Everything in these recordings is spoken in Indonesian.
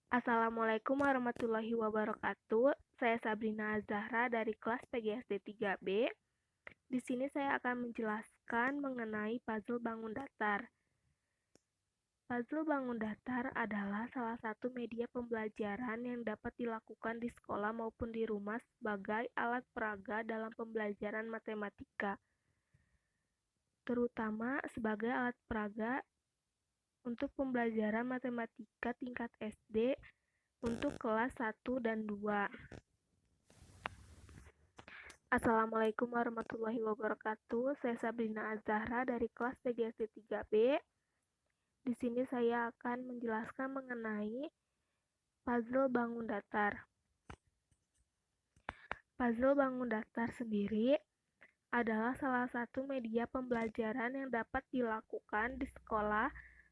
Assalamualaikum warahmatullahi wabarakatuh. Saya Sabrina Azahra dari kelas PGSD 3B. Di sini saya akan menjelaskan mengenai puzzle bangun datar. Puzzle bangun datar adalah salah satu media pembelajaran yang dapat dilakukan di sekolah maupun di rumah sebagai alat peraga dalam pembelajaran matematika, terutama sebagai alat peraga untuk pembelajaran matematika tingkat SD untuk kelas 1 dan 2. Assalamualaikum warahmatullahi wabarakatuh. Saya Sabrina Azahra dari kelas PGSD 3B. Di sini saya akan menjelaskan mengenai puzzle bangun datar. Puzzle bangun datar sendiri adalah salah satu media pembelajaran yang dapat dilakukan di sekolah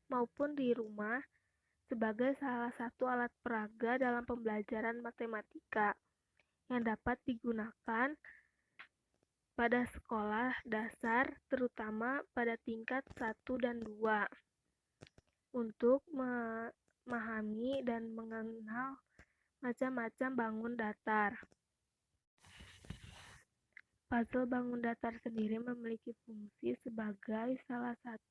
maupun di rumah sebagai salah satu alat peraga dalam pembelajaran matematika yang dapat digunakan pada sekolah dasar, terutama pada tingkat 1 dan 2, untuk memahami dan mengenal macam-macam bangun datar. Puzzle bangun datar sendiri memiliki fungsi sebagai salah satu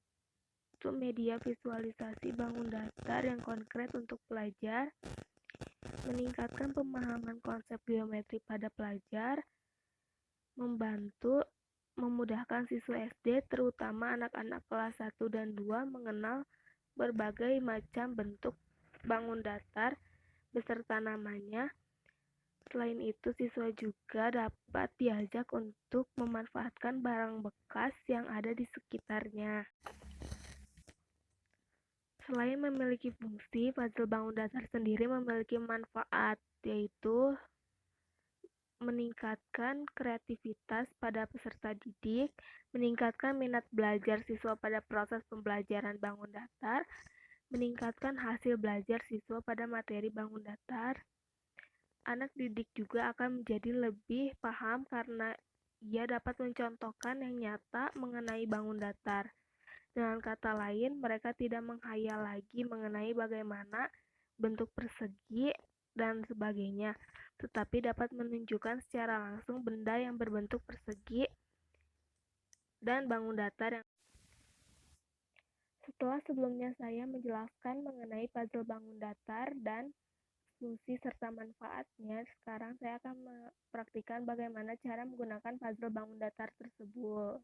media visualisasi bangun datar yang konkret untuk pelajar, meningkatkan pemahaman konsep geometri pada pelajar, membantu memudahkan siswa SD, terutama anak-anak kelas 1 dan 2, mengenal berbagai macam bentuk bangun datar beserta namanya. Selain itu, siswa juga dapat diajak untuk memanfaatkan barang bekas yang ada di sekitarnya. Selain memiliki fungsi, puzzle bangun datar sendiri memiliki manfaat, yaitu meningkatkan kreativitas pada peserta didik, meningkatkan minat belajar siswa pada proses pembelajaran bangun datar, meningkatkan hasil belajar siswa pada materi bangun datar. Anak didik juga akan menjadi lebih paham karena ia dapat mencontohkan yang nyata mengenai bangun datar. Dengan kata lain, mereka tidak menghayal lagi mengenai bagaimana bentuk persegi dan sebagainya, tetapi dapat menunjukkan secara langsung benda yang berbentuk persegi dan bangun datar. Setelah sebelumnya saya menjelaskan mengenai puzzle bangun datar dan fungsi serta manfaatnya, sekarang saya akan mempraktikkan bagaimana cara menggunakan puzzle bangun datar tersebut.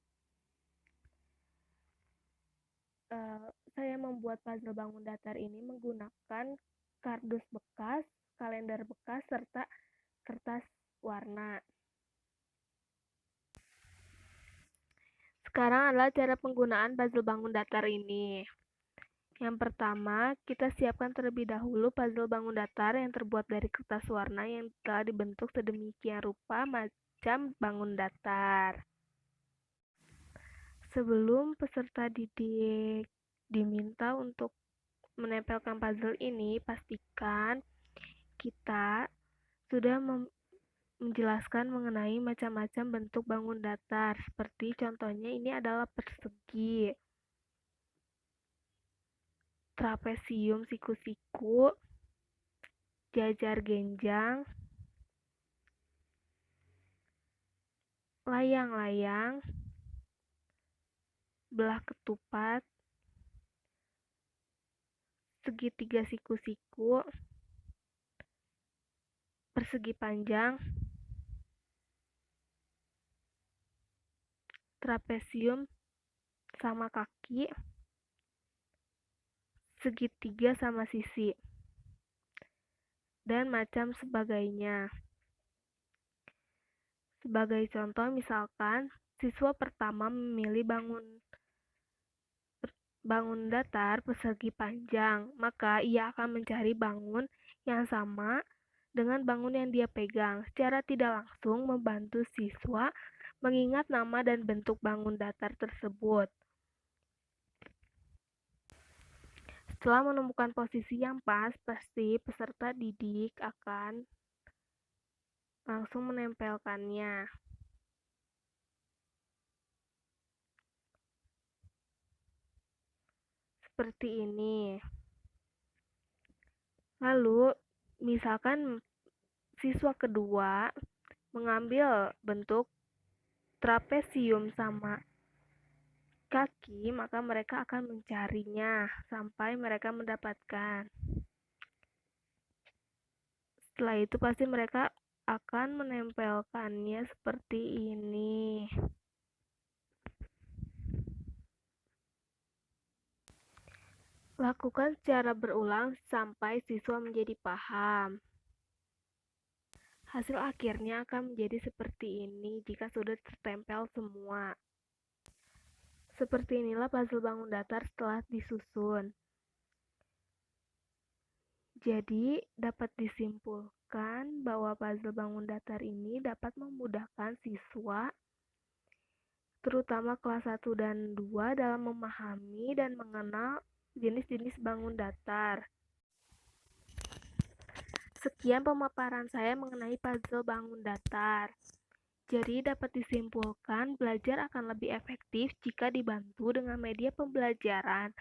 Saya membuat puzzle bangun datar ini menggunakan kardus bekas, kalender bekas, serta kertas warna. Sekarang adalah cara penggunaan puzzle bangun datar ini. Yang pertama, kita siapkan terlebih dahulu puzzle bangun datar yang terbuat dari kertas warna yang telah dibentuk sedemikian rupa macam bangun datar. Sebelum peserta didik diminta untuk menempelkan puzzle ini, pastikan kita sudah menjelaskan mengenai macam-macam bentuk bangun datar. Seperti contohnya ini adalah persegi, trapesium siku-siku, jajar genjang, layang-layang, belah ketupat, segitiga siku-siku, persegi panjang, trapesium sama kaki, segitiga sama sisi, dan macam sebagainya. Sebagai contoh, misalkan siswa pertama memilih bangun datar persegi panjang, maka ia akan mencari bangun yang sama dengan bangun yang dia pegang. Secara tidak langsung membantu siswa mengingat nama dan bentuk bangun datar tersebut. Setelah menemukan posisi yang pas, pasti peserta didik akan langsung menempelkannya. Seperti ini. Lalu, misalkan siswa kedua mengambil bentuk trapesium sama kaki, maka mereka akan mencarinya sampai mereka mendapatkan. Setelah itu pasti mereka akan menempelkannya seperti ini. Lakukan secara berulang sampai siswa menjadi paham. Hasil akhirnya akan menjadi seperti ini jika sudah tertempel semua. Seperti inilah puzzle bangun datar setelah disusun. Jadi, dapat disimpulkan bahwa puzzle bangun datar ini dapat memudahkan siswa, terutama kelas 1 dan 2, dalam memahami dan mengenal jenis-jenis bangun datar. Sekian pemaparan saya mengenai puzzle bangun datar. Jadi dapat disimpulkan belajar akan lebih efektif jika dibantu dengan media pembelajaran,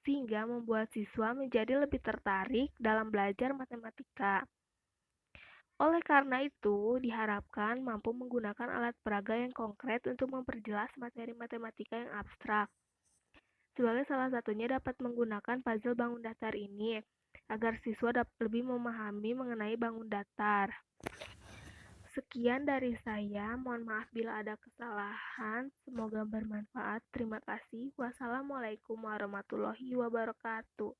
sehingga membuat siswa menjadi lebih tertarik dalam belajar matematika. Oleh karena itu, diharapkan mampu menggunakan alat peraga yang konkret untuk memperjelas materi matematika yang abstrak. Sebagai salah satunya dapat menggunakan puzzle bangun datar ini, agar siswa dapat lebih memahami mengenai bangun datar. Sekian dari saya, mohon maaf bila ada kesalahan, semoga bermanfaat. Terima kasih. Wassalamualaikum warahmatullahi wabarakatuh.